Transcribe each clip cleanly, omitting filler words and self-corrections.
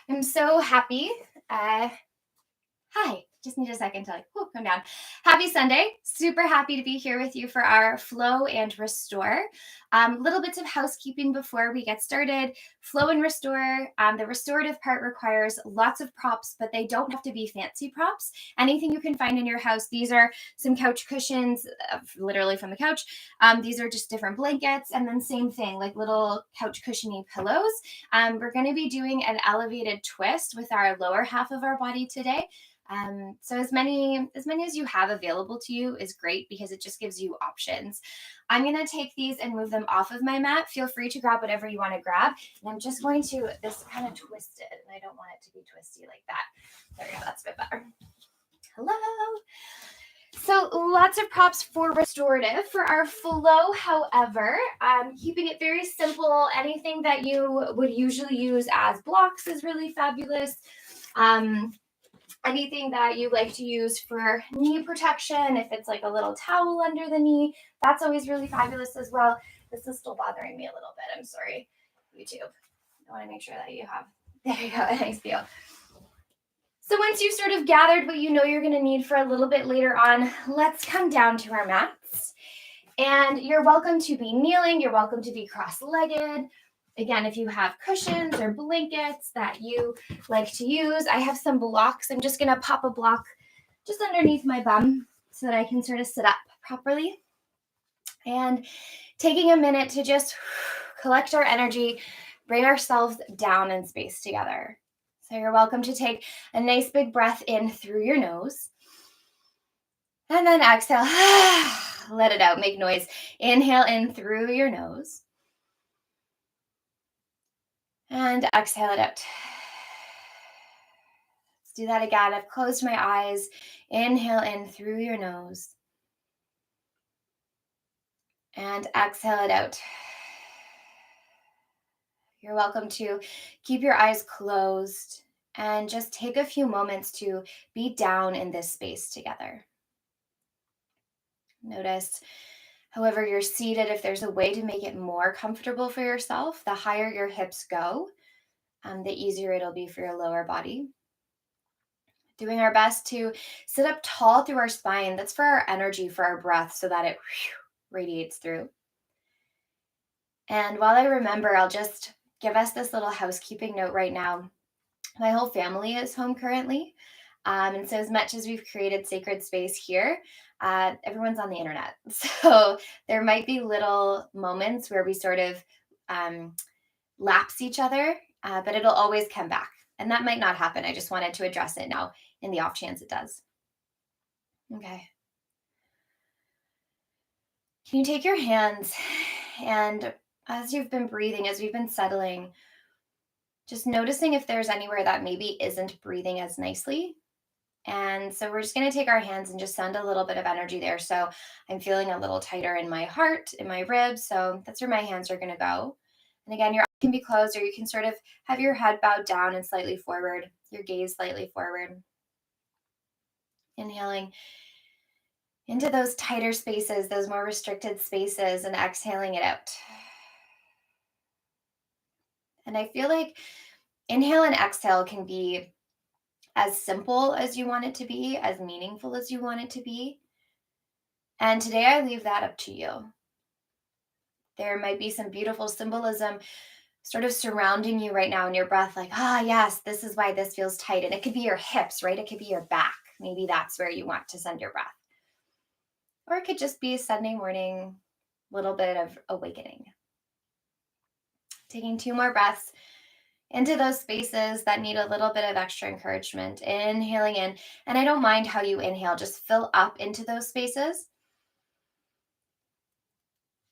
I'm so happy. Hi, just need a second to come down. Happy Sunday. Super happy to be here with you for our flow and restore. Little bits of housekeeping before we get started. Flow and restore. The restorative part requires lots of props, but they don't have to be fancy props. Anything you can find in your house. These are some couch cushions, literally from the couch. These are just different blankets. And then same thing, like little couch cushiony pillows. We're going to be doing an elevated twist with our lower half of our body today. So as many as you have available to you is great because it just gives you options. I'm going to take these and move them off of my mat. Feel free to grab whatever you want to grab. And I'm just going to, this kind of twisted, and I don't want it to be twisty like that. There we go, that's a bit better. Hello. So lots of props for restorative. For our flow, however, keeping it very simple. Anything that you would usually use as blocks is really fabulous. Anything that you like to use for knee protection, if it's like a little towel under the knee, that's always really fabulous as well. This is still bothering me a little bit. I'm sorry, YouTube. I want to make sure that you have, there you go, a nice view. So once you've sort of gathered what you know you're going to need for a little bit later on, let's come down to our mats. And you're welcome to be kneeling. You're welcome to be cross-legged. Again, if you have cushions or blankets that you like to use, I have some blocks. I'm just going to pop a block just underneath my bum so that I can sort of sit up properly. And taking a minute to just collect our energy, bring ourselves down in space together. So you're welcome to take a nice big breath in through your nose. And then exhale, let it out, make noise. Inhale in through your nose. And exhale it out. Let's do that again. I've closed my eyes. Inhale in through your nose. And exhale it out. You're welcome to keep your eyes closed and just take a few moments to be down in this space together. Notice, however you're seated, if there's a way to make it more comfortable for yourself, the higher your hips go, the easier it'll be for your lower body. Doing our best to sit up tall through our spine. That's for our energy, for our breath, so that it radiates through. And while I remember, I'll just give us this little housekeeping note right now. My whole family is home currently. And so as much as we've created sacred space here, everyone's on the internet. So there might be little moments where we sort of lapse each other, but it'll always come back. And that might not happen. I just wanted to address it now in the off chance it does. Okay. Can you take your hands and as you've been breathing, as we've been settling, just noticing if there's anywhere that maybe isn't breathing as nicely. And so we're just going to take our hands and just send a little bit of energy there. So I'm feeling a little tighter in my heart, in my ribs. So that's where my hands are going to go. And again, your eyes can be closed, or you can sort of have your head bowed down and slightly forward, your gaze slightly forward. Inhaling into those tighter spaces, those more restricted spaces, and exhaling it out. And I feel like inhale and exhale can be as simple as you want it to be, as meaningful as you want it to be. And today I leave that up to you. There might be some beautiful symbolism sort of surrounding you right now in your breath, like, yes, this is why this feels tight. And it could be your hips, right? It could be your back. Maybe that's where you want to send your breath. Or it could just be a Sunday morning, little bit of awakening. Taking 2 more breaths into those spaces that need a little bit of extra encouragement. Inhaling in, and I don't mind how you inhale, just fill up into those spaces.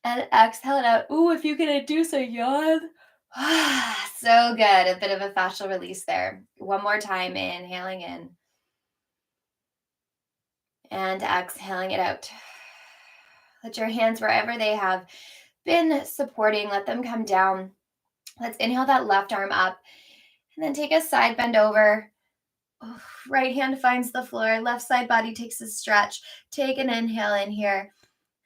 And exhale it out. Ooh, if you can induce a yawn. So good. A bit of a fascial release there. One more time, inhaling in. And exhaling it out. Let your hands, wherever they have been supporting, let them come down. Let's inhale that left arm up. And then take a side bend over. Right hand finds the floor. Left side body takes a stretch. Take an inhale in here.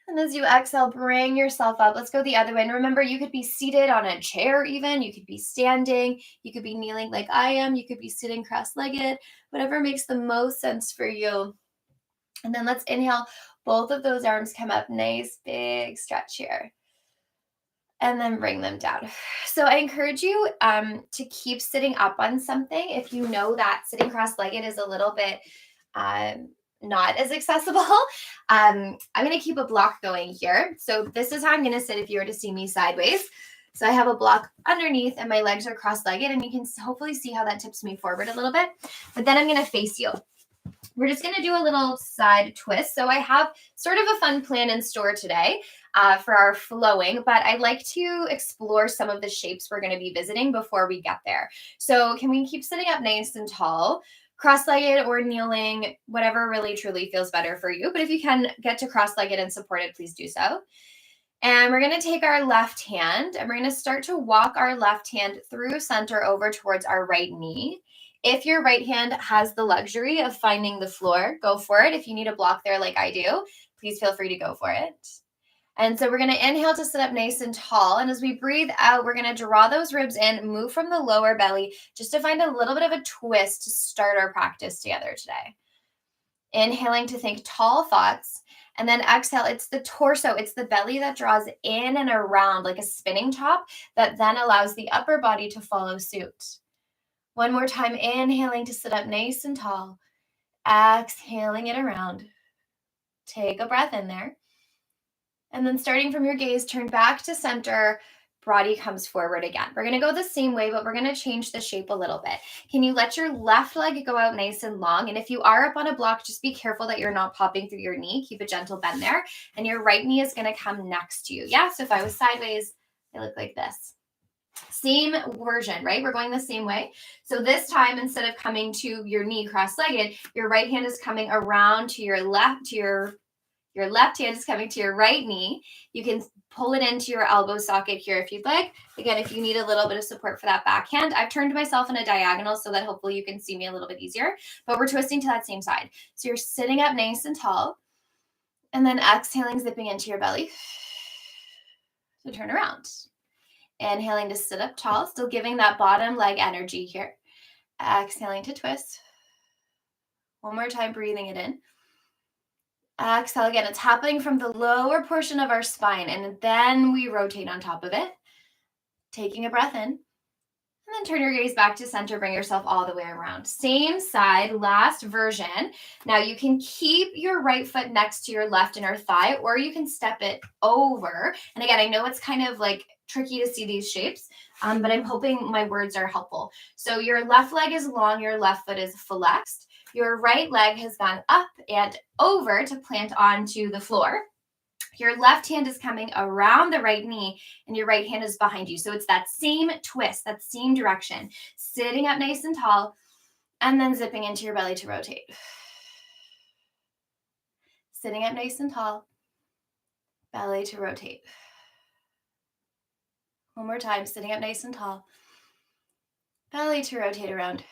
And as you exhale, bring yourself up. Let's go the other way. And remember, you could be seated on a chair even. You could be standing. You could be kneeling like I am. You could be sitting cross-legged. Whatever makes the most sense for you. And then let's inhale. Both of those arms come up. Nice big stretch here. And then bring them down. So I encourage you to keep sitting up on something if you know that sitting cross-legged is a little bit not as accessible. I'm going to keep a block going here. So this is how I'm going to sit if you were to see me sideways. So I have a block underneath and my legs are cross-legged, and you can hopefully see how that tips me forward a little bit. But then I'm going to face you. We're just going to do a little side twist. So I have sort of a fun plan in store today for our flowing, but I'd like to explore some of the shapes we're going to be visiting before we get there. So can we keep sitting up nice and tall, cross-legged or kneeling, whatever really truly feels better for you. But if you can get to cross-legged and supported, please do so. And we're going to take our left hand and we're going to start to walk our left hand through center over towards our right knee. If your right hand has the luxury of finding the floor, go for it. If you need a block there like I do, please feel free to go for it. And so we're going to inhale to sit up nice and tall. And as we breathe out, we're going to draw those ribs in, move from the lower belly, just to find a little bit of a twist to start our practice together today. Inhaling to think tall thoughts. And then exhale, it's the torso, it's the belly that draws in and around like a spinning top that then allows the upper body to follow suit. One more time, inhaling to sit up nice and tall. Exhaling it around. Take a breath in there. And then starting from your gaze, turn back to center. Body comes forward again. We're going to go the same way, but we're going to change the shape a little bit. Can you let your left leg go out nice and long? And if you are up on a block, just be careful that you're not popping through your knee. Keep a gentle bend there. And your right knee is going to come next to you. Yeah, so if I was sideways, I look like this. Same version, right? We're going the same way. So this time, instead of coming to your knee cross-legged, your right hand is coming around to your left, your left hand is coming to your right knee. You can pull it into your elbow socket here if you'd like. Again, if you need a little bit of support for that backhand, I've turned myself in a diagonal so that hopefully you can see me a little bit easier, but we're twisting to that same side. So you're sitting up nice and tall, and then exhaling, zipping into your belly to turn around. Inhaling to sit up tall, still giving that bottom leg energy here. Exhaling to twist. One more time, breathing it in. Exhale again. It's happening from the lower portion of our spine, and then we rotate on top of it. Taking a breath in, and then turn your gaze back to center. Bring yourself all the way around. Same side, last version. Now you can keep your right foot next to your left inner thigh, or you can step it over. And again, I know it's kind of like tricky to see these shapes, but I'm hoping my words are helpful. So your left leg is long, your left foot is flexed. Your right leg has gone up and over to plant onto the floor. Your left hand is coming around the right knee and your right hand is behind you. So it's that same twist, that same direction. Sitting up nice and tall and then zipping into your belly to rotate. Sitting up nice and tall, belly to rotate. One more time, sitting up nice and tall, belly to rotate around.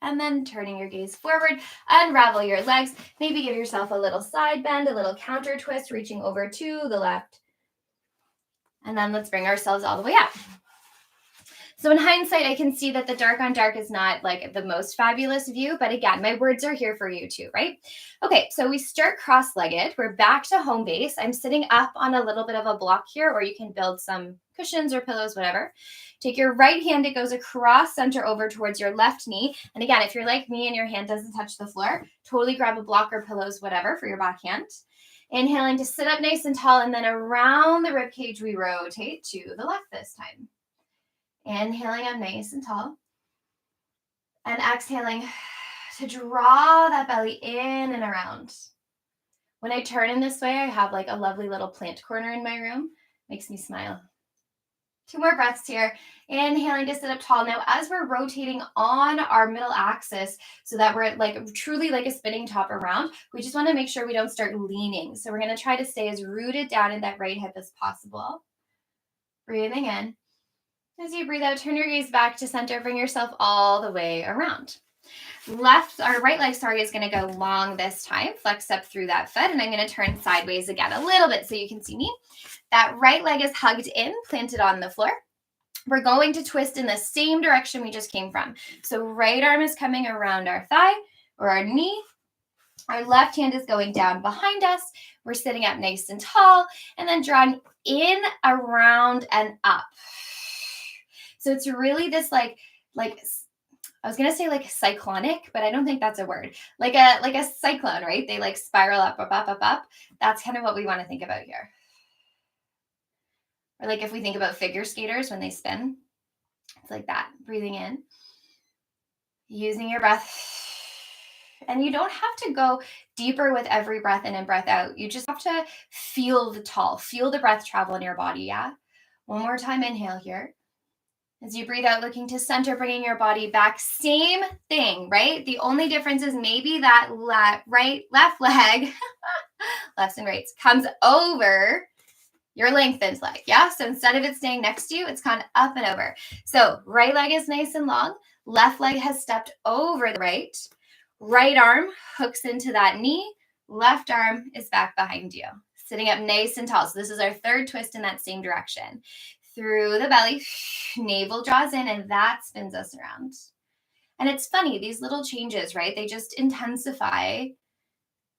And then turning your gaze forward, unravel your legs, maybe give yourself a little side bend, a little counter twist, reaching over to the left. And then let's bring ourselves all the way up. So in hindsight, I can see that the dark on dark is not like the most fabulous view, but again, my words are here for you too, right? Okay, so we start cross-legged. We're back to home base. I'm sitting up on a little bit of a block here, or you can build some cushions or pillows, whatever. Take your right hand, it goes across center over towards your left knee. And again, if you're like me and your hand doesn't touch the floor, totally grab a block or pillows, whatever, for your backhand. Inhaling to sit up nice and tall, and then around the rib cage, we rotate to the left this time. Inhaling up nice and tall. And exhaling to draw that belly in and around. When I turn in this way, I have like a lovely little plant corner in my room. Makes me smile. 2 more breaths here. Inhaling to sit up tall. Now, as we're rotating on our middle axis so that we're like truly like a spinning top around, we just want to make sure we don't start leaning. So we're going to try to stay as rooted down in that right hip as possible. Breathing in. As you breathe out, turn your gaze back to center. Bring yourself all the way around. Our right leg, sorry, is going to go long this time. Flex up through that foot, and I'm going to turn sideways again a little bit so you can see me. That right leg is hugged in, planted on the floor. We're going to twist in the same direction we just came from. So right arm is coming around our thigh or our knee. Our left hand is going down behind us. We're sitting up nice and tall, and then drawing in, around, and up. So it's really this like I was gonna say like cyclonic, but I don't think that's a word. Like a cyclone, right? They like spiral up, up, up, up, up. That's kind of what we want to think about here. Or like if we think about figure skaters when they spin, it's like that. Breathing in, using your breath. And you don't have to go deeper with every breath in and breath out. You just have to feel the breath travel in your body, yeah? One more time, inhale here. As you breathe out, looking to center, bringing your body back. Same thing, right? The only difference is maybe that left leg, lefts and rights, comes over your lengthened leg, yeah? So instead of it staying next to you, it's gone up and over. So right leg is nice and long. Left leg has stepped over the right. Right arm hooks into that knee. Left arm is back behind you, sitting up nice and tall. So this is our third twist in that same direction. Through the belly, navel draws in, and that spins us around. And it's funny, these little changes, right? They just intensify.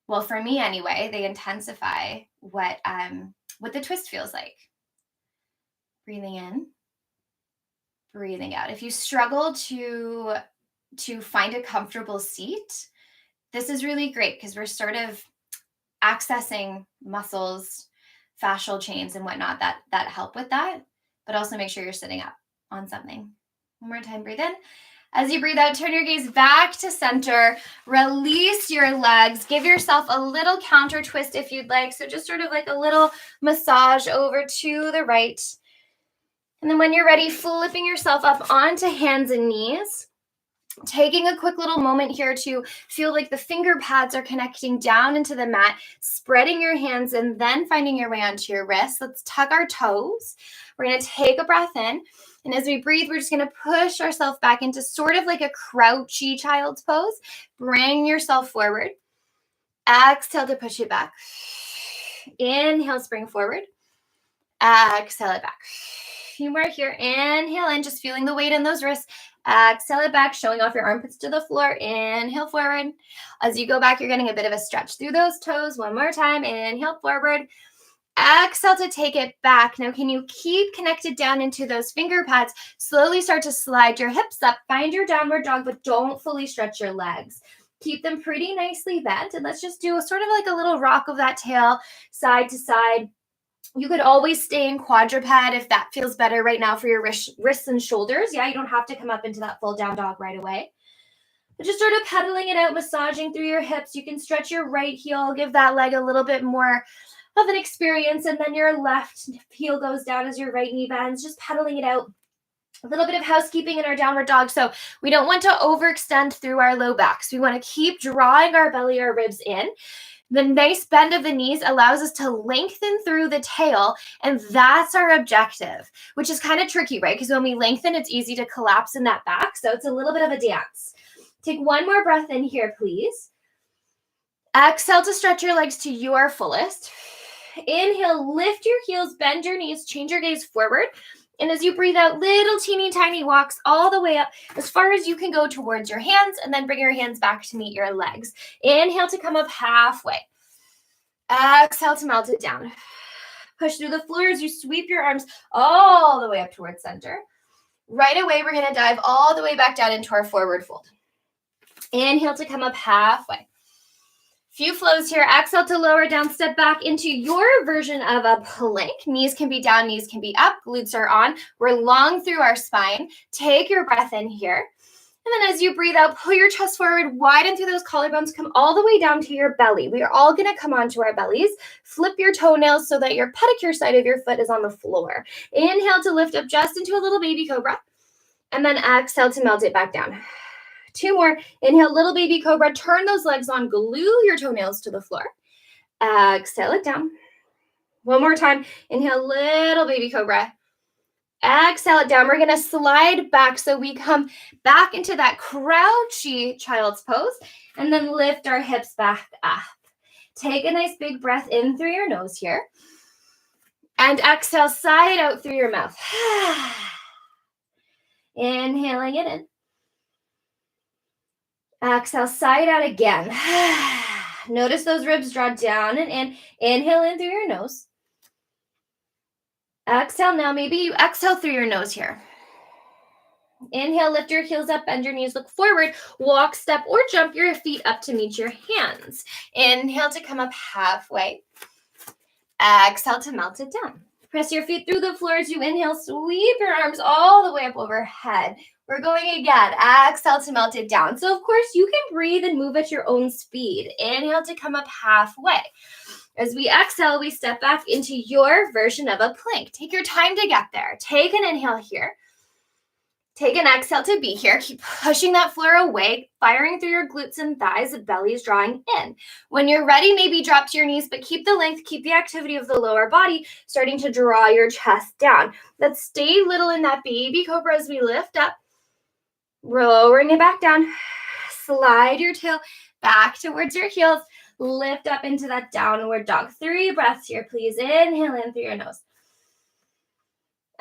Well, for me anyway, they intensify what the twist feels like. Breathing in, breathing out. If you struggle to find a comfortable seat, this is really great because we're sort of accessing muscles, fascial chains and whatnot that help with that. But also make sure you're sitting up on something. One more time, breathe in. As you breathe out, turn your gaze back to center. Release your legs. Give yourself a little counter twist if you'd like. So just sort of like a little massage over to the right. And then when you're ready, flipping yourself up onto hands and knees. Taking a quick little moment here to feel like the finger pads are connecting down into the mat, spreading your hands and then finding your way onto your wrists. Let's tuck our toes. We're going to take a breath in. And as we breathe, we're just going to push ourselves back into sort of like a crouchy child's pose. Bring yourself forward. Exhale to push it back. Inhale, spring forward. Exhale it back. A few more here. Inhale in, just feeling the weight in those wrists. Exhale it back, showing off your armpits to the floor. Inhale forward. As you go back, you're getting a bit of a stretch through those toes. One more time. Inhale forward. Exhale to take it back. Now, can you keep connected down into those finger pads? Slowly start to slide your hips up. Find your downward dog, but don't fully stretch your legs. Keep them pretty nicely bent. And let's just do a sort of like a little rock of that tail side to side. You could always stay in quadruped if that feels better right now for your wrists and shoulders. Yeah, you don't have to come up into that full down dog right away. But just sort of pedaling it out, massaging through your hips. You can stretch your right heel, give that leg a little bit more of an experience, and then your left heel goes down as your right knee bends, just pedaling it out. A little bit of housekeeping in our downward dog. So we don't want to overextend through our low backs. We want to keep drawing our belly, our ribs in. The nice bend of the knees allows us to lengthen through the tail, and that's our objective, which is kind of tricky, right? Because when we lengthen, it's easy to collapse in that back. So it's a little bit of a dance. Take one more breath in here, please. Exhale to stretch your legs to your fullest. Inhale, lift your heels, bend your knees, change your gaze forward. And as you breathe out, little teeny tiny walks all the way up as far as you can go towards your hands, and then bring your hands back to meet your legs. Inhale to come up halfway. Exhale to melt it down. Push through the floor as you sweep your arms all the way up towards center. Right away, we're going to dive all the way back down into our forward fold. Inhale to come up halfway. Few flows here. Exhale to lower down, step back into your version of a plank. Knees can be down, knees can be up, glutes are on. We're long through our spine. Take your breath in here. And then as you breathe out, pull your chest forward, widen through those collarbones, come all the way down to your belly. We are all going to come onto our bellies. Flip your toenails so that your pedicure side of your foot is on the floor. Inhale to lift up just into a little baby cobra. And then exhale to melt it back down. Two more. Inhale, little baby cobra. Turn those legs on. Glue your toenails to the floor. Exhale it down. One more time. Inhale, little baby cobra. Exhale it down. We're going to slide back so we come back into that crouchy child's pose and then lift our hips back up. Take a nice big breath in through your nose here. And exhale, side out through your mouth. Inhaling it in. Exhale, side out again. Notice those ribs draw down and in. Inhale in through your nose. Exhale now. Maybe you exhale through your nose here. Inhale, lift your heels up, bend your knees, look forward, walk, step, or jump your feet up to meet your hands. Inhale to come up halfway. Exhale to melt it down. Press your feet through the floor as you inhale, sweep your arms all the way up overhead. We're going again. Exhale to melt it down. So of course you can breathe and move at your own speed. Inhale to come up halfway. As we exhale, we step back into your version of a plank. Take your time to get there. Take an inhale here. Take an exhale to be here. Keep pushing that floor away, firing through your glutes and thighs. The belly is drawing in. When you're ready, maybe drop to your knees, but keep the length, keep the activity of the lower body, starting to draw your chest down. Let's stay little in that baby cobra as we lift up, lowering it back down. Slide your tail back towards your heels. Lift up into that downward dog. 3 breaths here, please. Inhale in through your nose.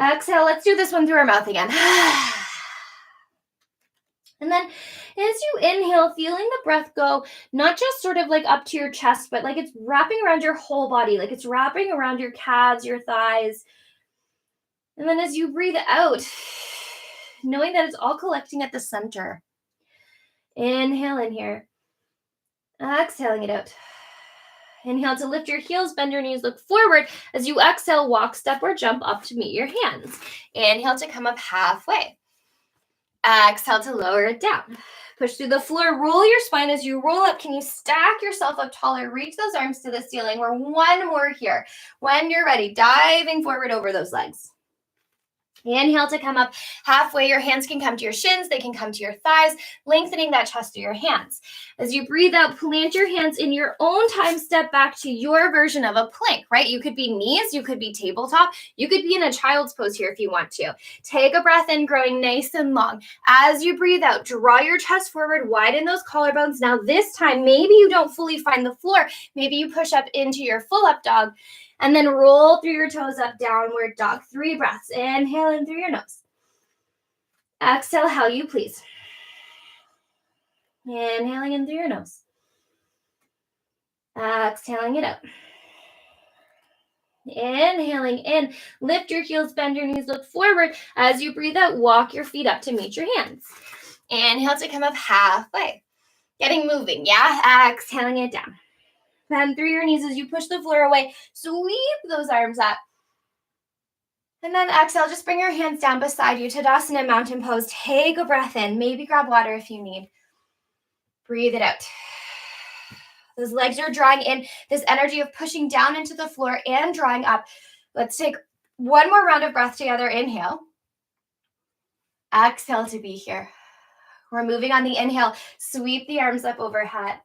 Exhale. Let's do this one through our mouth again. And then as you inhale, feeling the breath go, not just sort of like up to your chest, but like it's wrapping around your whole body, like it's wrapping around your calves, your thighs. And then as you breathe out, knowing that it's all collecting at the center. Inhale in here. Exhaling it out. Inhale to lift your heels, bend your knees, look forward. As you exhale, walk, step, or jump up to meet your hands. Inhale to come up halfway. Exhale to lower it down. Push through the floor, roll your spine. As you roll up, can you stack yourself up taller? Reach those arms to the ceiling. We're one more here. When you're ready, diving forward over those legs. Inhale to come up halfway. Your hands can come to your shins. They can come to your thighs, lengthening that chest through your hands. As you breathe out, plant your hands in your own time. Step back to your version of a plank, right? You could be knees. You could be tabletop. You could be in a child's pose here if you want to. Take a breath in, growing nice and long. As you breathe out, draw your chest forward, widen those collarbones. Now this time, maybe you don't fully find the floor. Maybe you push up into your full up dog. And then roll through your toes up, downward dog. 3 breaths. Inhale in through your nose. Exhale how you please. Inhaling in through your nose. Exhaling it out. Inhaling in. Lift your heels, bend your knees, look forward. As you breathe out, walk your feet up to meet your hands. Inhale to come up halfway. Getting moving, yeah? Exhaling it down. Bend through your knees as you push the floor away. Sweep those arms up. And then exhale, just bring your hands down beside you. Tadasana, mountain pose. Take a breath in. Maybe grab water if you need. Breathe it out. Those legs are drawing in. This energy of pushing down into the floor and drawing up. Let's take one more round of breath together. Inhale. Exhale to be here. We're moving on the inhale. Sweep the arms up overhead.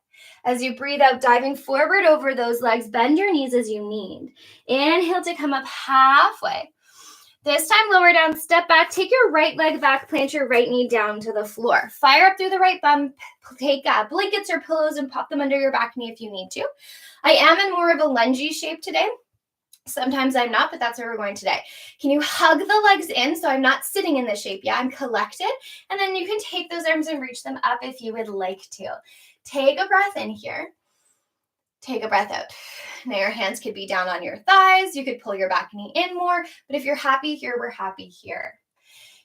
As you breathe out, diving forward over those legs, bend your knees as you need. Inhale to come up halfway. This time, lower down, step back, take your right leg back, plant your right knee down to the floor. Fire up through the right bum, take blankets or pillows and pop them under your back knee if you need to. I am in more of a lungy shape today. Sometimes I'm not, but that's where we're going today. Can you hug the legs in so I'm not sitting in this shape? Yeah, I'm collected. And then you can take those arms and reach them up if you would like to. Take a breath in here. Take a breath out. Now your hands could be down on your thighs. You could pull your back knee in more. But if you're happy here, we're happy here.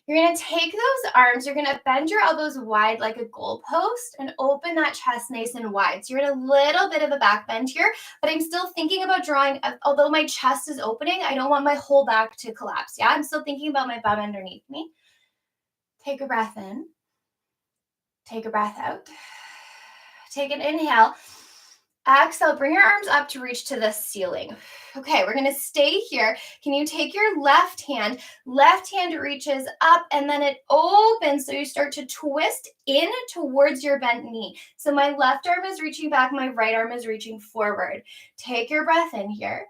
You're going to take those arms. You're going to bend your elbows wide like a goalpost and open that chest nice and wide. So you're in a little bit of a back bend here, but I'm still thinking about drawing. Although my chest is opening, I don't want my whole back to collapse. Yeah, I'm still thinking about my bum underneath me. Take a breath in. Take a breath out. Take an inhale. Exhale, bring your arms up to reach to the ceiling. Okay, we're going to stay here. Can you take your left hand reaches up and then it opens so you start to twist in towards your bent knee. So my left arm is reaching back, my right arm is reaching forward. Take your breath in here.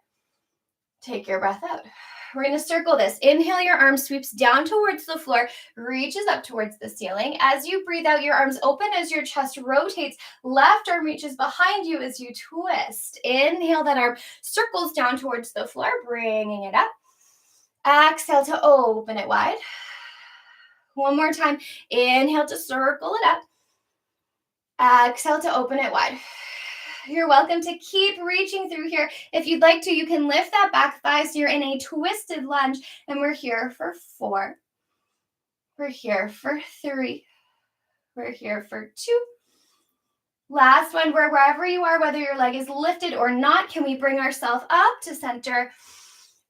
Take your breath out. We're going to circle this. Inhale, your arm sweeps down towards the floor, reaches up towards the ceiling. As you breathe out, your arms open as your chest rotates. Left arm reaches behind you as you twist. Inhale, that arm circles down towards the floor, bringing it up. Exhale to open it wide. One more time. Inhale to circle it up. Exhale to open it wide. You're welcome to keep reaching through here. If you'd like to, you can lift that back thigh so you're in a twisted lunge. And we're here for 4. We're here for 3. We're here for 2. Last one, wherever you are, whether your leg is lifted or not, can we bring ourselves up to center?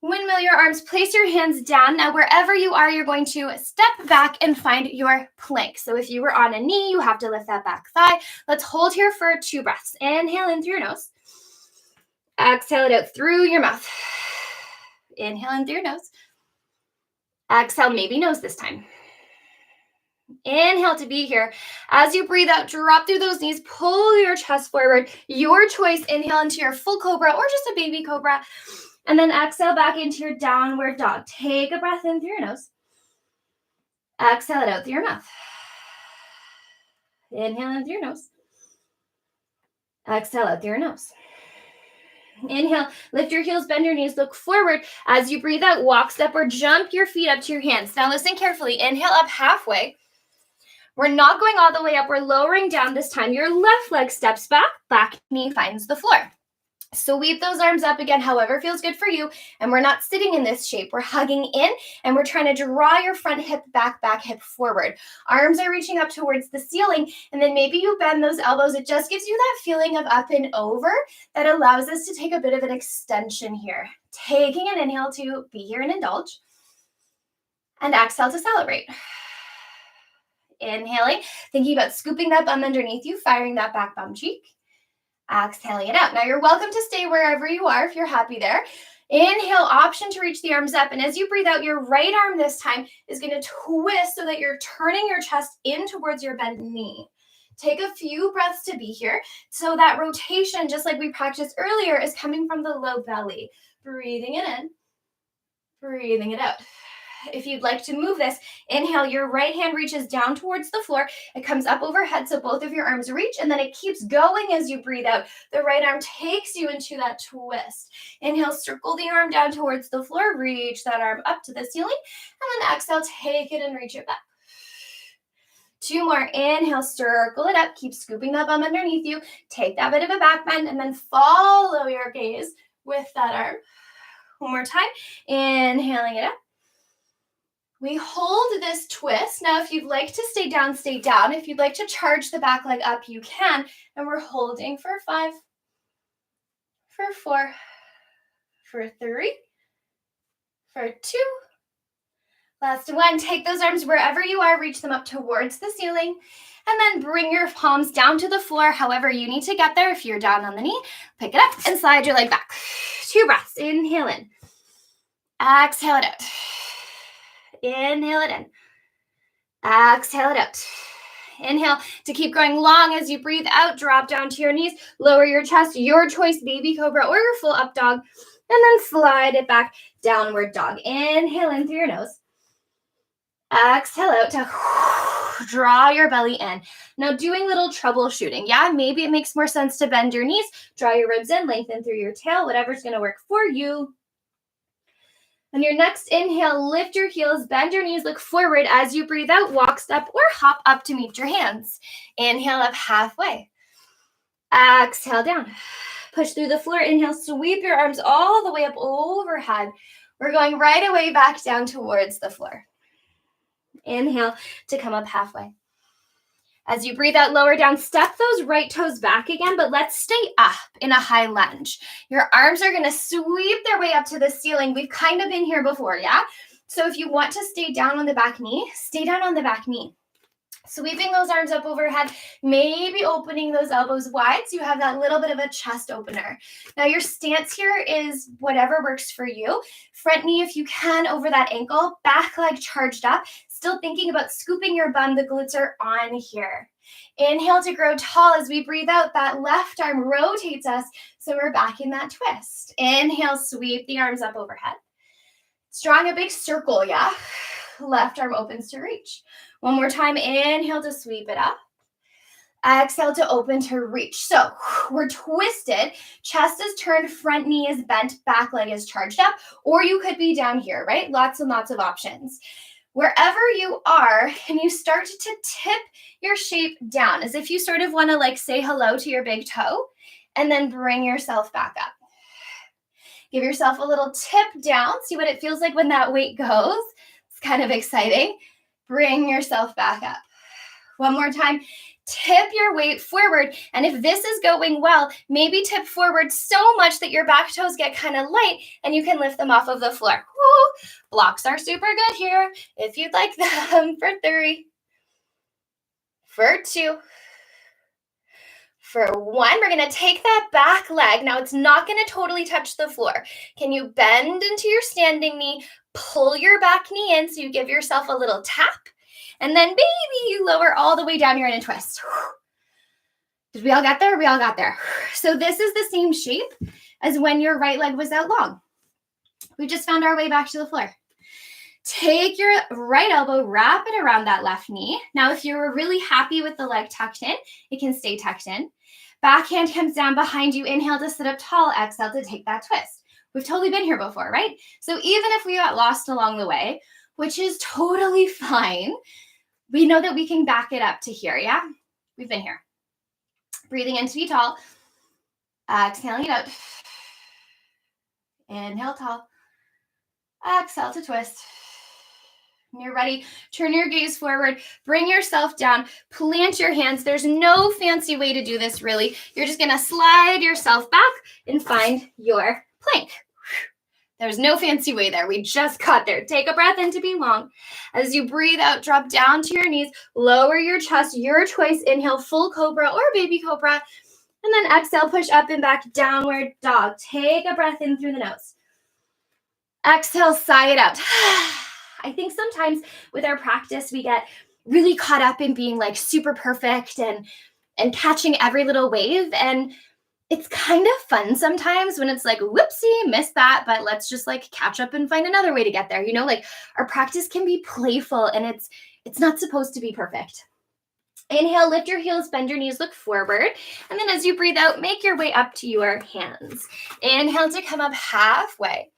Windmill your arms, place your hands down. Now, wherever you are, you're going to step back and find your plank. So if you were on a knee, you have to lift that back thigh. Let's hold here for 2 breaths. Inhale in through your nose. Exhale it out through your mouth. Inhale in through your nose. Exhale, maybe nose this time. Inhale to be here. As you breathe out, drop through those knees, pull your chest forward. Your choice, inhale into your full cobra or just a baby cobra. And then exhale back into your downward dog. Take a breath in through your nose. Exhale it out through your mouth. Inhale in through your nose. Exhale out through your nose. Inhale, lift your heels, bend your knees, look forward. As you breathe out, walk, step, or jump your feet up to your hands. Now listen carefully. Inhale up halfway. We're not going all the way up. We're lowering down this time. Your left leg steps back knee finds the floor. Sweep those arms up again, however feels good for you. And we're not sitting in this shape. We're hugging in and we're trying to draw your front hip back hip forward. Arms are reaching up towards the ceiling. And then maybe you bend those elbows. It just gives you that feeling of up and over that allows us to take a bit of an extension here. Taking an inhale to be here and indulge. And exhale to celebrate. Inhaling, thinking about scooping that bum underneath you, firing that back bum cheek. Exhaling it out. Now you're welcome to stay wherever you are if you're happy there. Inhale, option to reach the arms up. And as you breathe out, your right arm this time is going to twist so that you're turning your chest in towards your bent knee. Take a few breaths to be here. So that rotation, just like we practiced earlier, is coming from the low belly. Breathing it in, breathing it out. If you'd like to move this, inhale, your right hand reaches down towards the floor. It comes up overhead, so both of your arms reach, and then it keeps going as you breathe out. The right arm takes you into that twist. Inhale, circle the arm down towards the floor, reach that arm up to the ceiling, and then exhale, take it and reach it back. 2 more. Inhale, circle it up, keep scooping that bum underneath you. Take that bit of a back bend, and then follow your gaze with that arm. One more time. Inhaling it up. We hold this twist. Now, if you'd like to stay down, stay down. If you'd like to charge the back leg up, you can. And we're holding for 5, for 4, for 3, for 2. Last one. Take those arms wherever you are. Reach them up towards the ceiling. And then bring your palms down to the floor, however you need to get there. If you're down on the knee, pick it up and slide your leg back. 2 breaths. Inhale in. Exhale it out. Inhale it in. Exhale it out. Inhale to keep going long as you breathe out. Drop down to your knees. Lower your chest. Your choice, baby cobra or your full up dog. And then slide it back. Downward dog. Inhale in through your nose. Exhale out to draw your belly in. Now doing little troubleshooting. Yeah, maybe it makes more sense to bend your knees. Draw your ribs in. Lengthen through your tail. Whatever's going to work for you. On your next inhale, lift your heels, bend your knees, look forward. As you breathe out, walk, step, or hop up to meet your hands. Inhale up halfway. Exhale down. Push through the floor. Inhale, sweep your arms all the way up overhead. We're going right away back down towards the floor. Inhale to come up halfway. As you breathe out, lower down, step those right toes back again, but let's stay up in a high lunge. Your arms are going to sweep their way up to the ceiling. We've kind of been here before, yeah? So if you want to stay down on the back knee, stay down on the back knee. Sweeping those arms up overhead, maybe opening those elbows wide so you have that little bit of a chest opener. Now your stance here is whatever works for you. Front knee, if you can, over that ankle, back leg charged up. Still thinking about scooping your bum. The glutes are on here. Inhale to grow tall. As we breathe out, that left arm rotates us, so we're back in that twist. Inhale, sweep the arms up overhead. Drawing a big circle, yeah? Left arm opens to reach. One more time, inhale to sweep it up. Exhale to open to reach. So we're twisted, chest is turned, front knee is bent, back leg is charged up, or you could be down here, right? Lots and lots of options. Wherever you are, can you start to tip your shape down as if you sort of want to like say hello to your big toe and then bring yourself back up. Give yourself a little tip down. See what it feels like when that weight goes. It's kind of exciting. Bring yourself back up. One more time. Tip your weight forward. And if this is going well, maybe tip forward so much that your back toes get kind of light and you can lift them off of the floor. Woo! Blocks are super good here. If you'd like them, for 3, for 2, for 1. We're going to take that back leg. Now it's not going to totally touch the floor. Can you bend into your standing knee, pull your back knee in so you give yourself a little tap? And then maybe you lower all the way down here in a twist. Did we all get there? We all got there. So this is the same shape as when your right leg was out long. We just found our way back to the floor. Take your right elbow, wrap it around that left knee. Now, if you're really happy with the leg tucked in, it can stay tucked in. Back hand comes down behind you. Inhale to sit up tall. Exhale to take that twist. We've totally been here before, right? So even if we got lost along the way, which is totally fine, we know that we can back it up to here, yeah? We've been here. Breathing in to be tall. Exhaling it out. Inhale tall. Exhale to twist. When you're ready, turn your gaze forward. Bring yourself down. Plant your hands. There's no fancy way to do this, really. You're just going to slide yourself back and find your plank. There's no fancy way there. We just got there. Take a breath in to be long. As you breathe out, drop down to your knees, lower your chest, your choice. Inhale, full cobra or baby cobra. And then exhale, push up and back, downward dog. Take a breath in through the nose. Exhale, sigh it out. I think sometimes with our practice, we get really caught up in being like super perfect and catching every little wave. And it's kind of fun sometimes when it's like, whoopsie, missed that, but let's just like catch up and find another way to get there. You know, like our practice can be playful and it's not supposed to be perfect. Inhale, lift your heels, bend your knees, look forward. And then as you breathe out, make your way up to your hands. Inhale to come up halfway.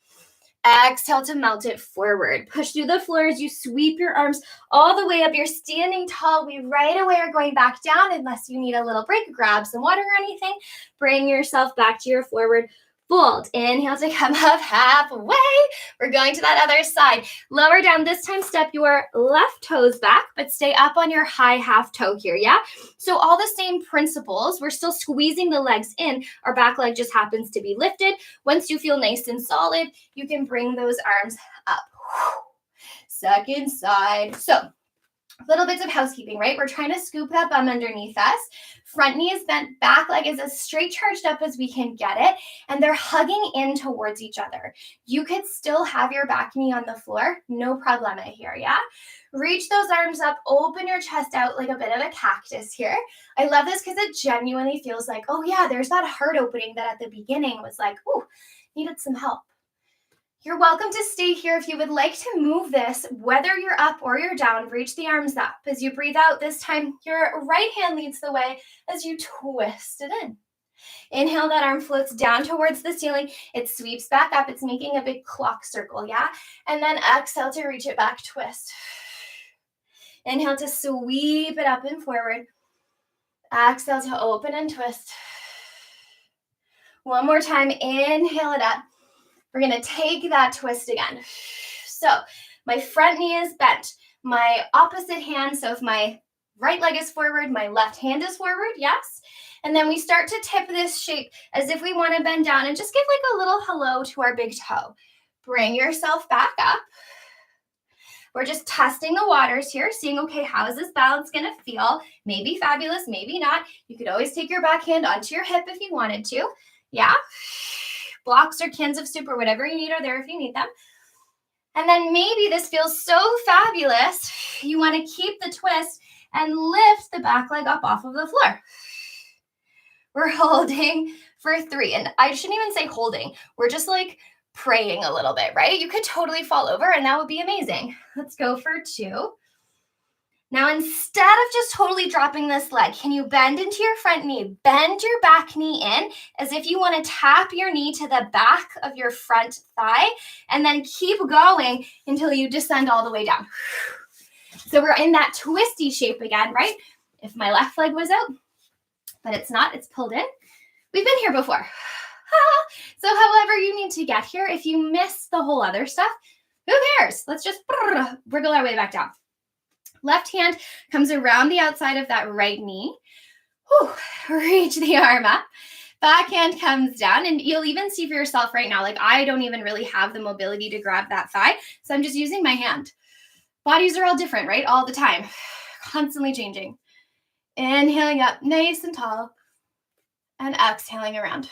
Exhale to melt it forward. Push through the floor as you sweep your arms all the way up. You're standing tall. We right away are going back down unless you need a little break. Grab some water or anything. Bring yourself back to your forward fold. Inhale to come up halfway. We're going to that other side. Lower down. This time, step your left toes back, but stay up on your high half toe here, yeah? So all the same principles. We're still squeezing the legs in. Our back leg just happens to be lifted. Once you feel nice and solid, you can bring those arms up. Second side. So little bits of housekeeping, right? We're trying to scoop that bum underneath us. Front knee is bent, back leg is as straight charged up as we can get it, and they're hugging in towards each other. You could still have your back knee on the floor, no problema here, yeah? Reach those arms up, open your chest out like a bit of a cactus here. I love this because it genuinely feels like, oh yeah, there's that heart opening that at the beginning was like, ooh, needed some help. You're welcome to stay here if you would like to move this, whether you're up or you're down, reach the arms up. As you breathe out, this time your right hand leads the way as you twist it in. Inhale, that arm floats down towards the ceiling. It sweeps back up. It's making a big clock circle, yeah? And then exhale to reach it back, twist. Inhale to sweep it up and forward. Exhale to open and twist. One more time, inhale it up. We're going to take that twist again. So my front knee is bent. My opposite hand, so if my right leg is forward, my left hand is forward, yes? And then we start to tip this shape as if we want to bend down and just give like a little hello to our big toe. Bring yourself back up. We're just testing the waters here, seeing, okay, how is this balance going to feel? Maybe fabulous, maybe not. You could always take your back hand onto your hip if you wanted to. Yeah? Blocks or cans of soup or whatever you need are there if you need them. And then maybe this feels so fabulous, you want to keep the twist and lift the back leg up off of the floor. We're holding for 3. And I shouldn't even say holding. We're just like praying a little bit, right? You could totally fall over and that would be amazing. Let's go for 2. Now, instead of just totally dropping this leg, can you bend into your front knee? Bend your back knee in as if you want to tap your knee to the back of your front thigh, and then keep going until you descend all the way down. So we're in that twisty shape again, right? If my left leg was out, but it's not, it's pulled in. We've been here before. So however you need to get here, if you miss the whole other stuff, who cares? Let's just wriggle our way back down. Left hand comes around the outside of that right knee. Whew, reach the arm up. Back hand comes down, and you'll even see for yourself right now, like I don't even really have the mobility to grab that thigh, so I'm just using my hand. Bodies are all different, right? All the time, constantly changing. Inhaling up nice and tall, and exhaling around.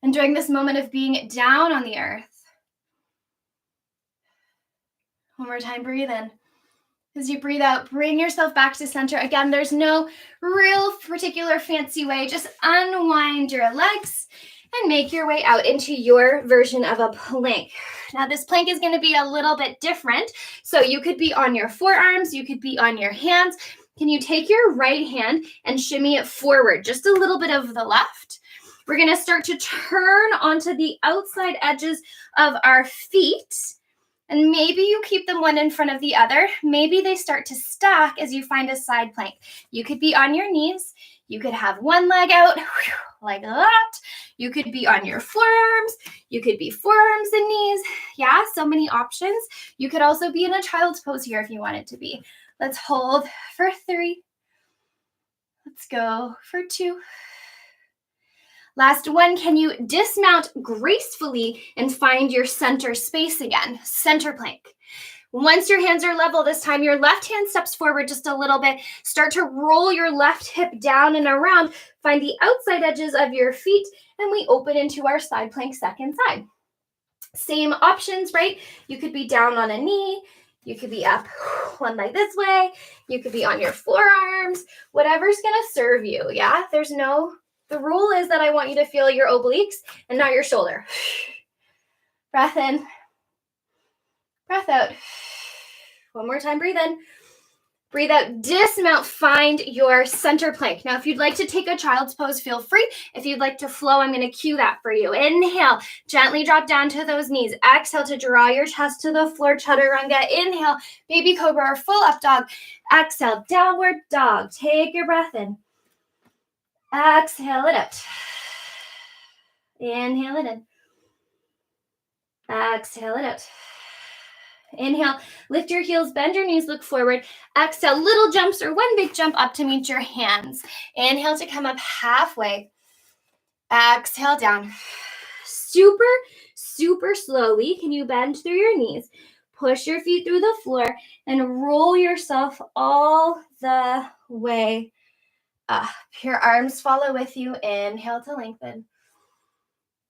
Enjoying this moment of being down on the earth. One more time, breathe in. As you breathe out, bring yourself back to center. Again, there's no real particular fancy way. Just unwind your legs and make your way out into your version of a plank. Now, this plank is going to be a little bit different. So you could be on your forearms. You could be on your hands. Can you take your right hand and shimmy it forward, just a little bit of the left? We're going to start to turn onto the outside edges of our feet. And maybe you keep them one in front of the other. Maybe they start to stack as you find a side plank. You could be on your knees. You could have one leg out like that. You could be on your forearms. You could be forearms and knees. Yeah, so many options. You could also be in a child's pose here if you wanted to be. Let's hold for 3. Let's go for 2. Last one, can you dismount gracefully and find your center space again? Center plank. Once your hands are level this time, your left hand steps forward just a little bit. Start to roll your left hip down and around. Find the outside edges of your feet, and we open into our side plank second side. Same options, right? You could be down on a knee. You could be up one leg this way. You could be on your forearms. Whatever's going to serve you, yeah? The rule is that I want you to feel your obliques and not your shoulder. Breath in. Breath out. One more time, breathe in. Breathe out, dismount, find your center plank. Now, if you'd like to take a child's pose, feel free. If you'd like to flow, I'm going to cue that for you. Inhale, gently drop down to those knees. Exhale to draw your chest to the floor, chaturanga. Inhale, baby cobra or full up dog. Exhale, downward dog. Take your breath in. Exhale it out. Inhale it in. Exhale it out. Inhale, lift your heels, bend your knees, look forward. Exhale, little jumps or one big jump up to meet your hands. Inhale to come up halfway. Exhale down. Super, super slowly, can you bend through your knees? Push your feet through the floor and roll yourself all the way up. Your arms follow with you. Inhale to lengthen.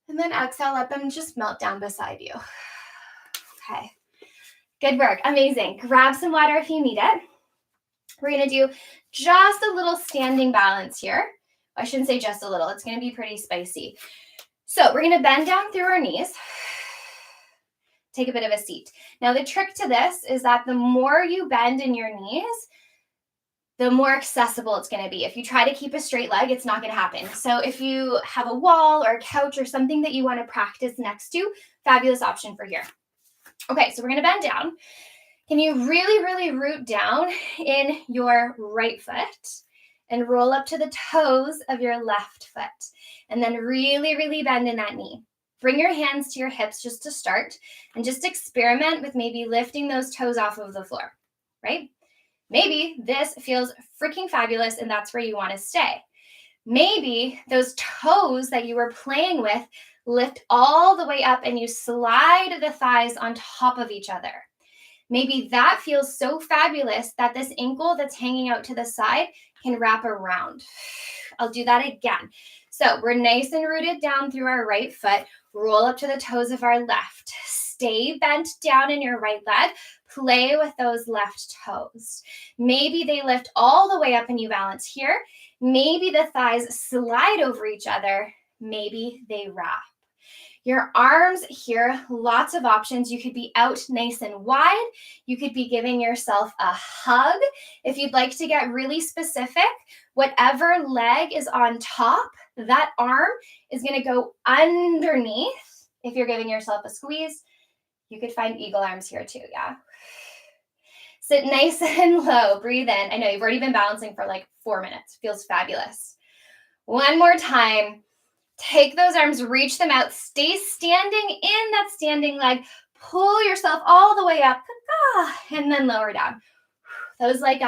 And then exhale, let them just melt down beside you. Okay. Good work. Amazing. Grab some water if you need it. We're going to do just a little standing balance here. I shouldn't say just a little. It's going to be pretty spicy. So we're going to bend down through our knees. Take a bit of a seat. Now, the trick to this is that the more you bend in your knees, the more accessible it's going to be. If you try to keep a straight leg, it's not going to happen. So if you have a wall or a couch or something that you want to practice next to, fabulous option for here. Okay, so we're going to bend down. Can you really, really root down in your right foot and roll up to the toes of your left foot? And then really, really bend in that knee. Bring your hands to your hips just to start and just experiment with maybe lifting those toes off of the floor, right? Maybe this feels freaking fabulous and that's where you want to stay. Maybe those toes that you were playing with lift all the way up and you slide the thighs on top of each other. Maybe that feels so fabulous that this ankle that's hanging out to the side can wrap around. I'll do that again. So we're nice and rooted down through our right foot. Roll up to the toes of our left. Stay bent down in your right leg. Play with those left toes. Maybe they lift all the way up and you balance here. Maybe the thighs slide over each other. Maybe they wrap. Your arms here, lots of options. You could be out nice and wide. You could be giving yourself a hug. If you'd like to get really specific, whatever leg is on top, that arm is going to go underneath. If you're giving yourself a squeeze, you could find eagle arms here too, yeah? Sit nice and low, breathe in. I know you've already been balancing for like 4 minutes. Feels fabulous. One more time. Take those arms, reach them out, stay standing in that standing leg, pull yourself all the way up, and then lower down. That was like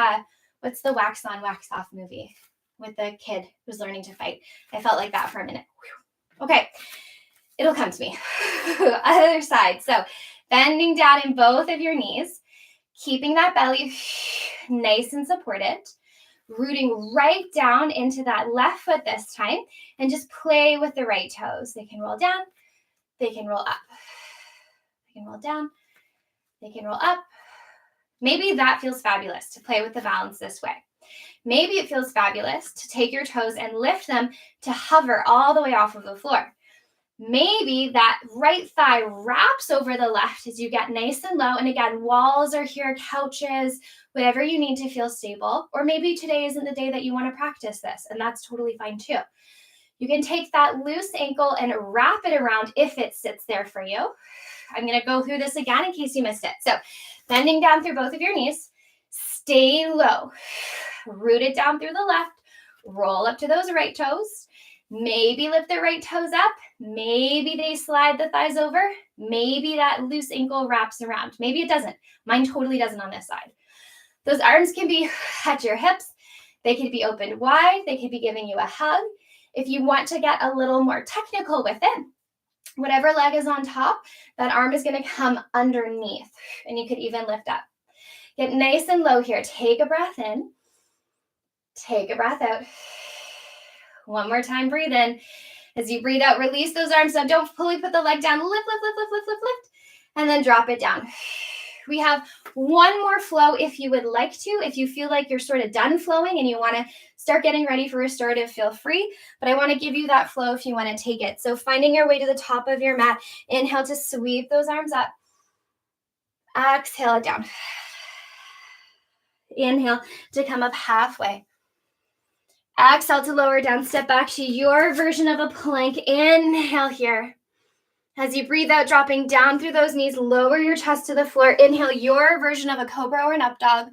what's the wax on, wax off movie with the kid who's learning to fight? I felt like that for a minute. Okay, it'll come to me. Other side. So bending down in both of your knees, keeping that belly nice and supported. Rooting right down into that left foot this time, and just play with the right toes. They can roll down, they can roll up. They can roll down, they can roll up. Maybe that feels fabulous to play with the balance this way. Maybe it feels fabulous to take your toes and lift them to hover all the way off of the floor. Maybe that right thigh wraps over the left as you get nice and low. And again, walls are here, couches, whatever you need to feel stable. Or maybe today isn't the day that you want to practice this, and that's totally fine too. You can take that loose ankle and wrap it around if it sits there for you. I'm going to go through this again in case you missed it. So bending down through both of your knees, stay low, root it down through the left, roll up to those right toes. Maybe lift the right toes up. Maybe they slide the thighs over. Maybe that loose ankle wraps around. Maybe it doesn't. Mine totally doesn't on this side. Those arms can be at your hips. They could be open wide. They could be giving you a hug. If you want to get a little more technical with it, whatever leg is on top, that arm is going to come underneath, and you could even lift up. Get nice and low here. Take a breath in. Take a breath out. One more time, breathe in. As you breathe out, release those arms up. Don't fully put the leg down. Lift, lift, lift, lift, lift, lift, lift, and then drop it down. We have one more flow if you would like to. If you feel like you're sort of done flowing and you want to start getting ready for restorative, feel free. But I want to give you that flow if you want to take it. So finding your way to the top of your mat. Inhale to sweep those arms up. Exhale it down. Inhale to come up halfway. Exhale to lower down, step back to your version of a plank. Inhale here. As you breathe out, dropping down through those knees, lower your chest to the floor. Inhale your version of a cobra or an up dog.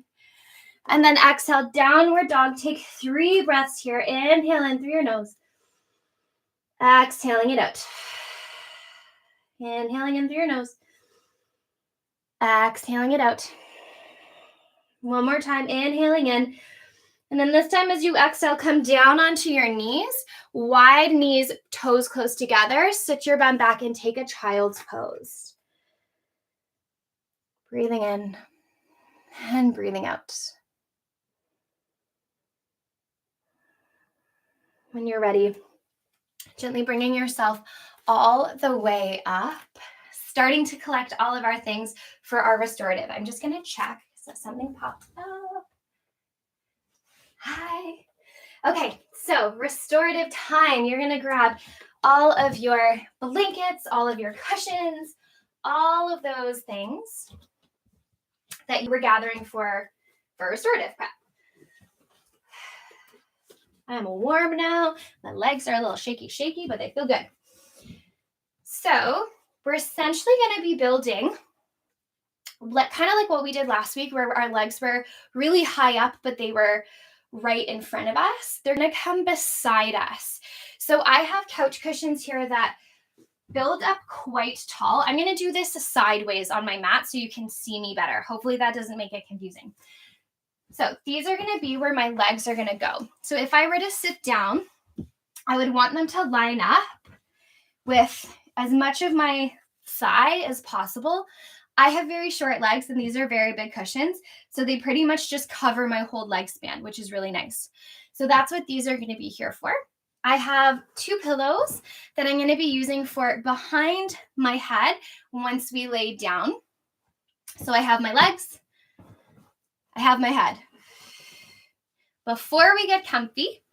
And then exhale, downward dog. Take 3 breaths here. Inhale in through your nose. Exhaling it out. Inhaling in through your nose. Exhaling it out. One more time, inhaling in. And then this time as you exhale, come down onto your knees, wide knees, toes close together. Sit your bum back and take a child's pose. Breathing in and breathing out. When you're ready, gently bringing yourself all the way up, starting to collect all of our things for our restorative. I'm just going to check so something popped up. Hi. Okay, so restorative time. You're going to grab all of your blankets, all of your cushions, all of those things that you were gathering for restorative prep. I'm warm now. My legs are a little shaky, but they feel good. So we're essentially going to be building kind of like what we did last week, where our legs were really high up, but they were right in front of us. They're going to come beside us. So I have couch cushions here that build up quite tall. I'm going to do this sideways on my mat so you can see me better. Hopefully that doesn't make it confusing. So these are going to be where my legs are going to go. So if I were to sit down, I would want them to line up with as much of my thigh as possible. I have very short legs and these are very big cushions. So they pretty much just cover my whole leg span, which is really nice. So that's what these are going to be here for. I have 2 pillows that I'm going to be using for behind my head once we lay down. So I have my legs, I have my head. Before we get comfy,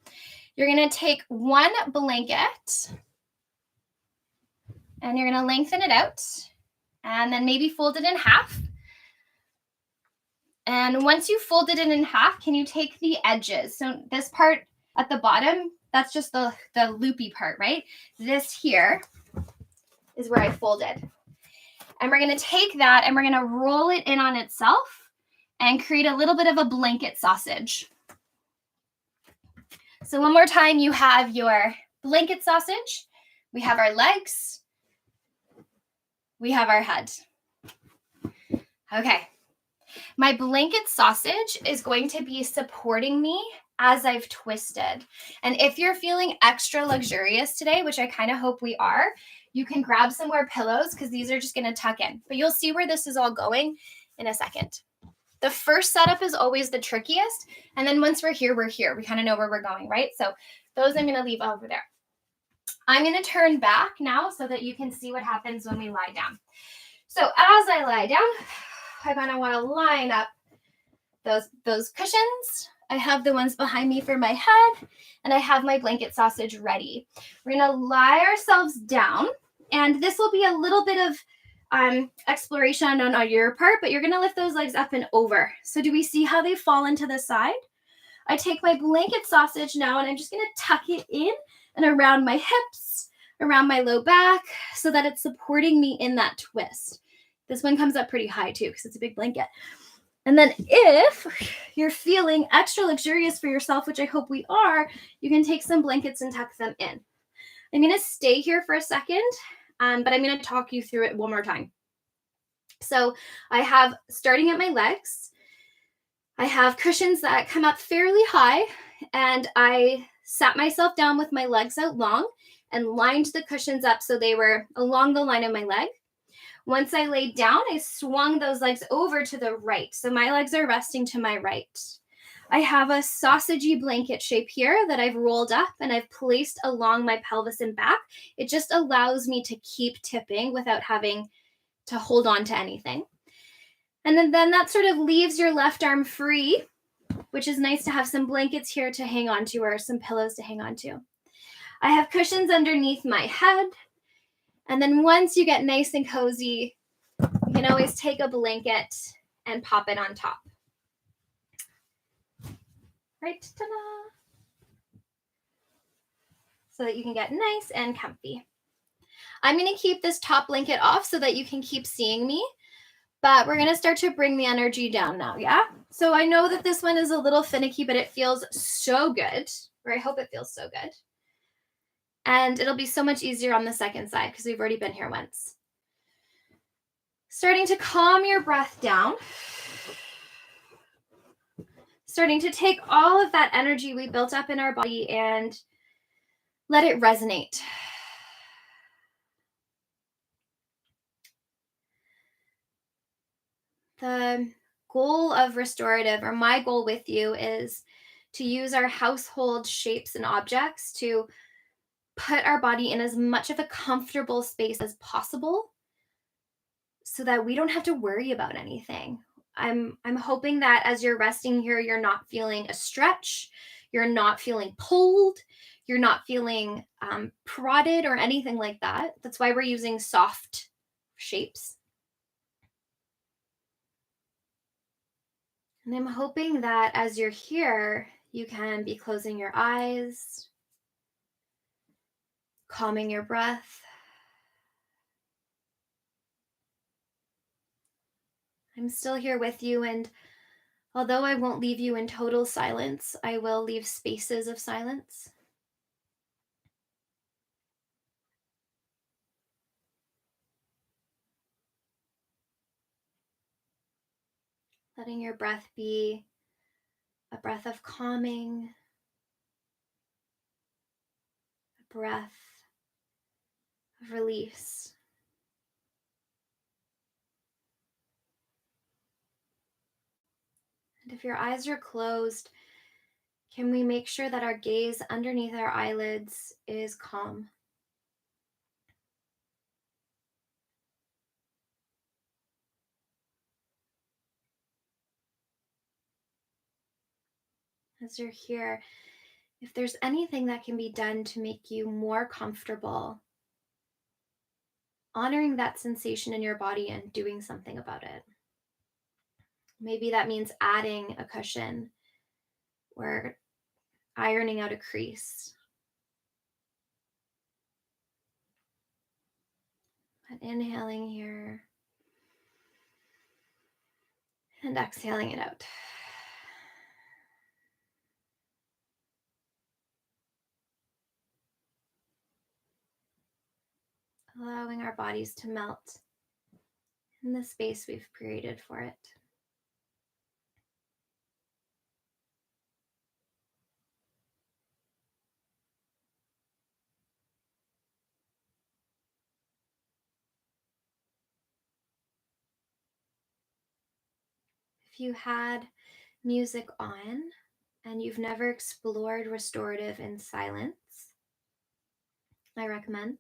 you're going to take one blanket And you're going to lengthen it out and then maybe fold it in half. And once you folded it in half, can you take the edges? So this part at the bottom, that's just the loopy part, right? This here is where I folded. And we're going to take that and we're going to roll it in on itself and create a little bit of a blanket sausage. So one more time, you have your blanket sausage, we have our legs, we have our head. Okay. My blanket sausage is going to be supporting me as I've twisted. And if you're feeling extra luxurious today, which I kind of hope we are, you can grab some more pillows because these are just going to tuck in. But you'll see where this is all going in a second. The first setup is always the trickiest. And then once we're here, we're here. We kind of know where we're going, right? So those I'm going to leave over there. I'm going to turn back now so that you can see what happens when we lie down. So as I lie down, I kind of want to line up those cushions. I have the ones behind me for my head, and I have my blanket sausage ready. We're going to lie ourselves down, and this will be a little bit of exploration on your part, but you're going to lift those legs up and over. So do we see how they fall into the side? I take my blanket sausage now, and I'm just going to tuck it in and around my hips, around my low back, so that it's supporting me in that twist. This one comes up pretty high too, because it's a big blanket. And then if you're feeling extra luxurious for yourself, which I hope we are, you can take some blankets and tuck them in. I'm going to stay here for a second, but I'm going to talk you through it one more time. So I have, starting at my legs, I have cushions that come up fairly high, and I sat myself down with my legs out long and lined the cushions up so they were along the line of my leg. Once I laid down, I swung those legs over to the right. So my legs are resting to my right. I have a sausagey blanket shape here that I've rolled up and I've placed along my pelvis and back. It just allows me to keep tipping without having to hold on to anything. And then that sort of leaves your left arm free, which is nice to have some blankets here to hang on to or some pillows to hang on to. I have cushions underneath my head. And then once you get nice and cozy, you can always take a blanket and pop it on top. Right? Ta-da! So that you can get nice and comfy. I'm going to keep this top blanket off so that you can keep seeing me. But we're going to start to bring the energy down now, yeah? So I know that this one is a little finicky, but it feels so good. Or I hope it feels so good. And it'll be so much easier on the second side because we've already been here once. Starting to calm your breath down. Starting to take all of that energy we built up in our body and let it resonate. The goal of restorative, or my goal with you, is to use our household shapes and objects to put our body in as much of a comfortable space as possible so that we don't have to worry about anything. I'm hoping that as you're resting here, you're not feeling a stretch, you're not feeling pulled, you're not feeling prodded or anything like that. That's why we're using soft shapes. And I'm hoping that as you're here, you can be closing your eyes, calming your breath. I'm still here with you, and although I won't leave you in total silence, I will leave spaces of silence. Letting your breath be a breath of calming, a breath of release. And if your eyes are closed, can we make sure that our gaze underneath our eyelids is calm? As you're here, if there's anything that can be done to make you more comfortable, honoring that sensation in your body and doing something about it. Maybe that means adding a cushion or ironing out a crease. But inhaling here and exhaling it out. Allowing our bodies to melt in the space we've created for it. If you had music on and you've never explored restorative in silence, I recommend.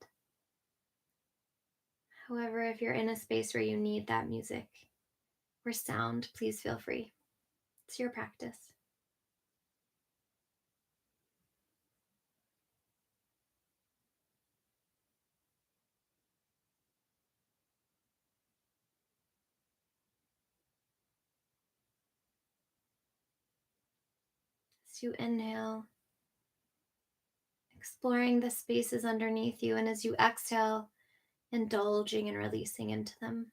However, if you're in a space where you need that music or sound, please feel free. It's your practice. As you inhale, exploring the spaces underneath you, and as you exhale, indulging and releasing into them.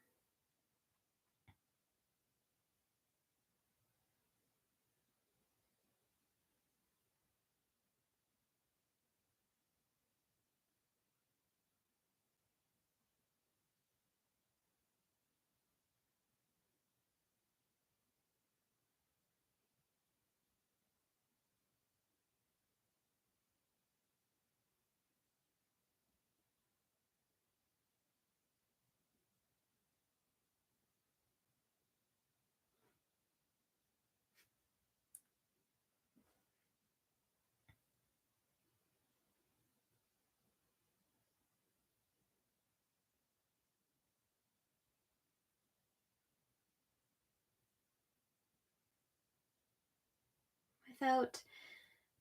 Without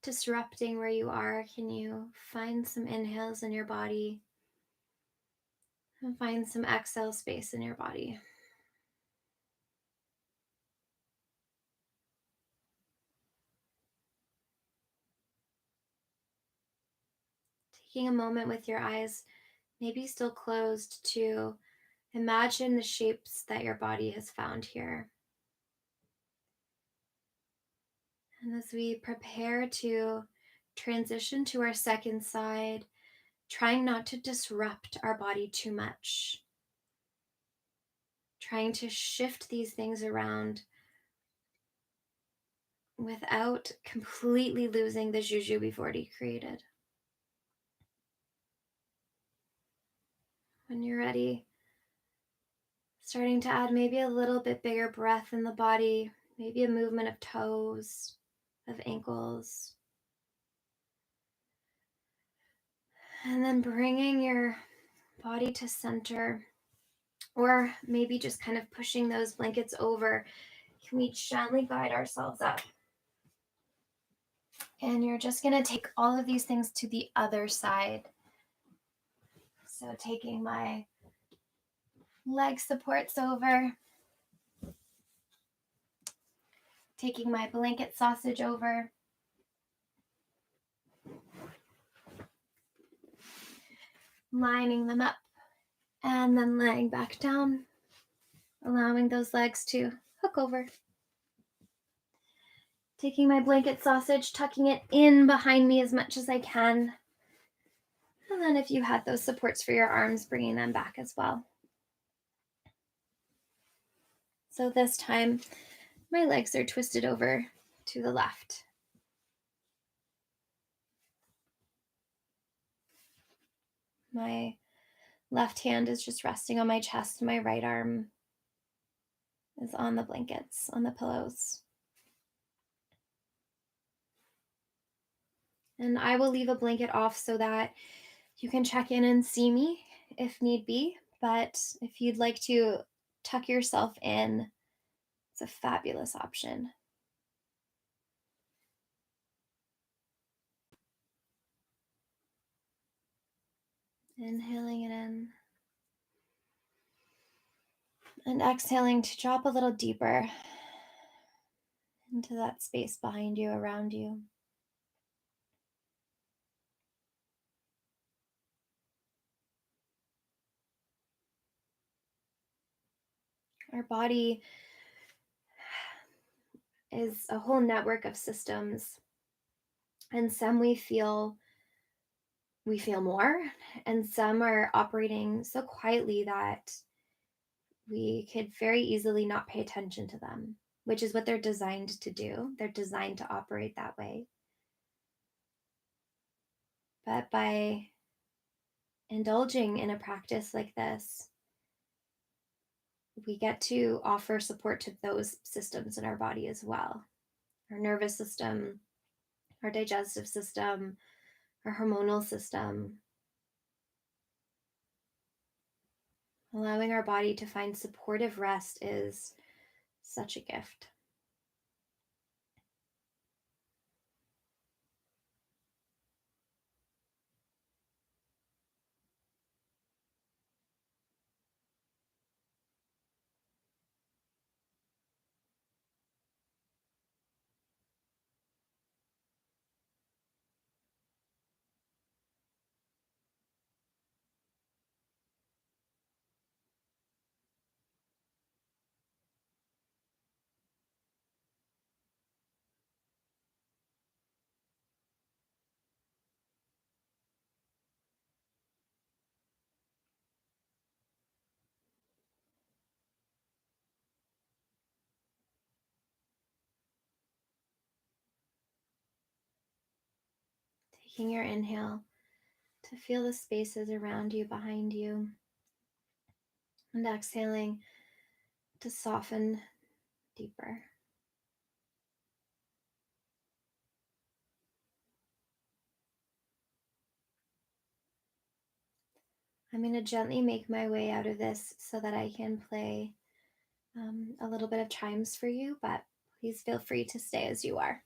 disrupting where you are, can you find some inhales in your body and find some exhale space in your body? Taking a moment with your eyes maybe still closed to imagine the shapes that your body has found here. And as we prepare to transition to our second side, trying not to disrupt our body too much, trying to shift these things around without completely losing the juju we've already created. When you're ready, starting to add maybe a little bit bigger breath in the body, maybe a movement of toes, of ankles. And then bringing your body to center, or maybe just kind of pushing those blankets over. Can we gently guide ourselves up? And you're just going to take all of these things to the other side. So taking my leg supports over, taking my blanket sausage over, lining them up, and then laying back down, allowing those legs to hook over. Taking my blanket sausage, tucking it in behind me as much as I can. And then if you had those supports for your arms, bringing them back as well. So this time, my legs are twisted over to the left. My left hand is just resting on my chest. My right arm is on the blankets, on the pillows. And I will leave a blanket off so that you can check in and see me if need be. But if you'd like to tuck yourself in, it's a fabulous option. Inhaling it in And exhaling to drop a little deeper into that space behind you, around you. Our body is a whole network of systems, and some we feel more, and some are operating so quietly that we could very easily not pay attention to them, which is what they're designed to do. They're designed to operate that way. But by indulging in a practice like this, we get to offer support to those systems in our body as well: our nervous system, our digestive system, our hormonal system. Allowing our body to find supportive rest is such a gift. Taking your inhale to feel the spaces around you, behind you, and exhaling to soften deeper. I'm going to gently make my way out of this so that I can play a little bit of chimes for you, but please feel free to stay as you are.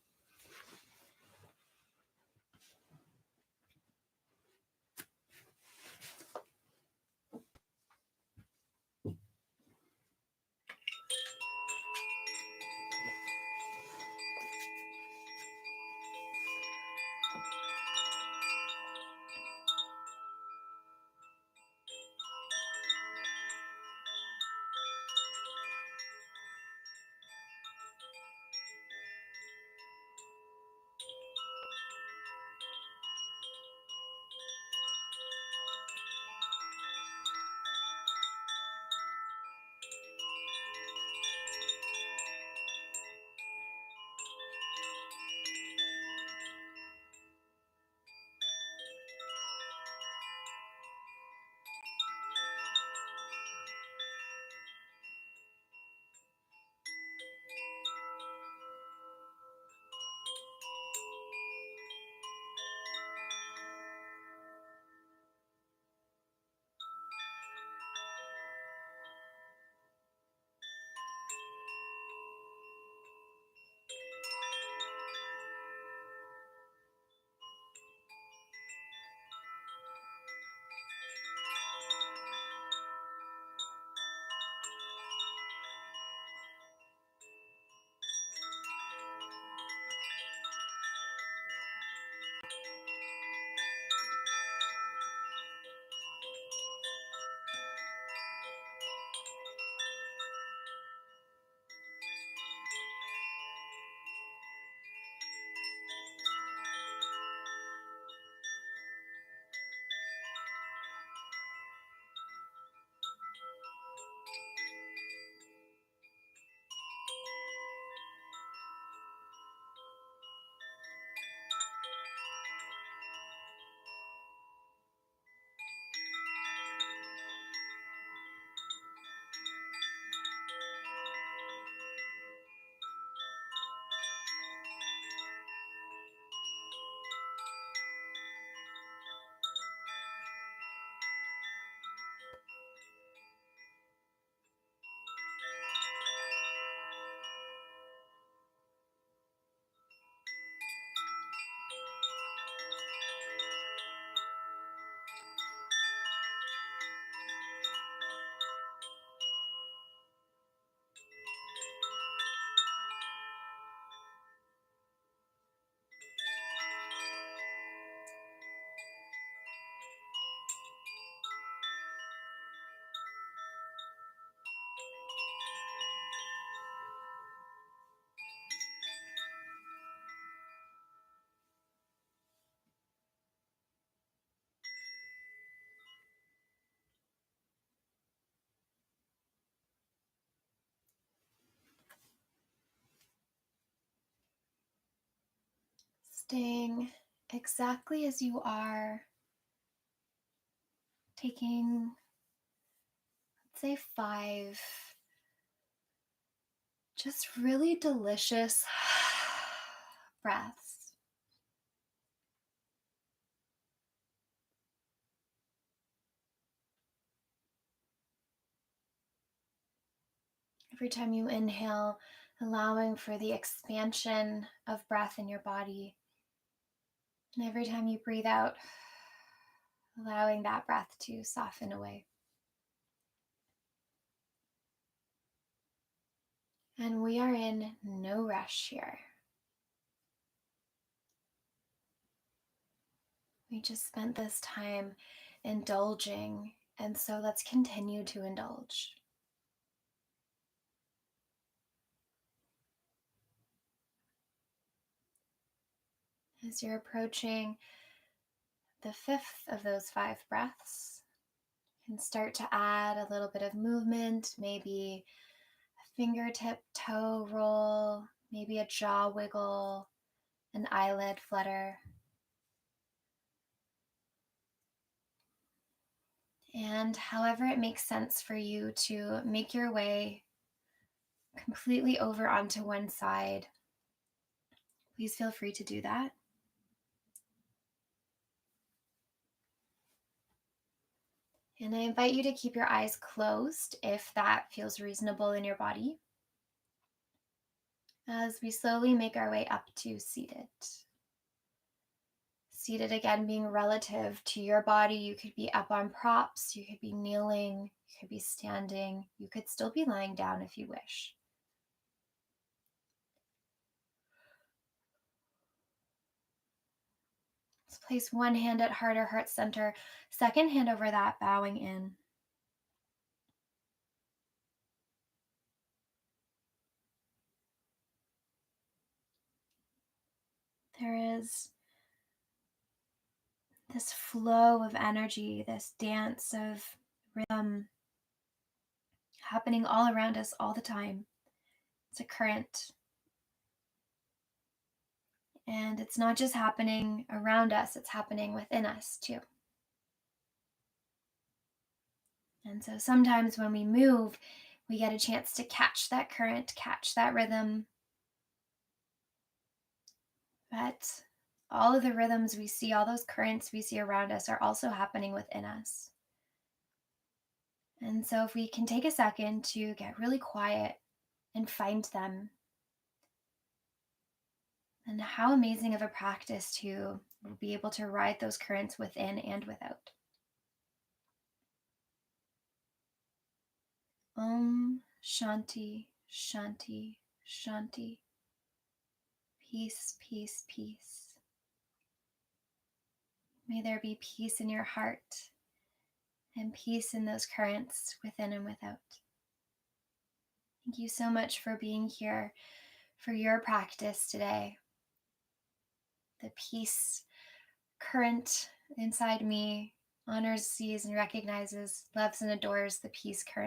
Staying exactly as you are, taking, let's say, 5 just really delicious breaths. Every time you inhale, allowing for the expansion of breath in your body. And every time you breathe out, allowing that breath to soften away. And we are in no rush here. We just spent this time indulging, and so let's continue to indulge. As you're approaching the 5th of those 5 breaths, you can start to add a little bit of movement, maybe a fingertip toe roll, maybe a jaw wiggle, an eyelid flutter. And however it makes sense for you to make your way completely over onto one side, please feel free to do that. And I invite you to keep your eyes closed if that feels reasonable in your body, as we slowly make our way up to seated. Seated again being relative to your body. You could be up on props, you could be kneeling, you could be standing, you could still be lying down if you wish. Let's place one hand at heart or heart center, second hand over that, bowing in. There is this flow of energy, this dance of rhythm happening all around us all the time. It's a current. And it's not just happening around us, it's happening within us too. And so sometimes when we move, we get a chance to catch that current, catch that rhythm. But all of the rhythms we see, all those currents we see around us are also happening within us. And so if we can take a second to get really quiet and find them, and how amazing of a practice to be able to ride those currents within and without. Om Shanti, Shanti, Shanti. Peace, peace, peace. May there be peace in your heart and peace in those currents within and without. Thank you so much for being here for your practice today. The peace current inside me honors, sees, and recognizes, loves, and adores the peace current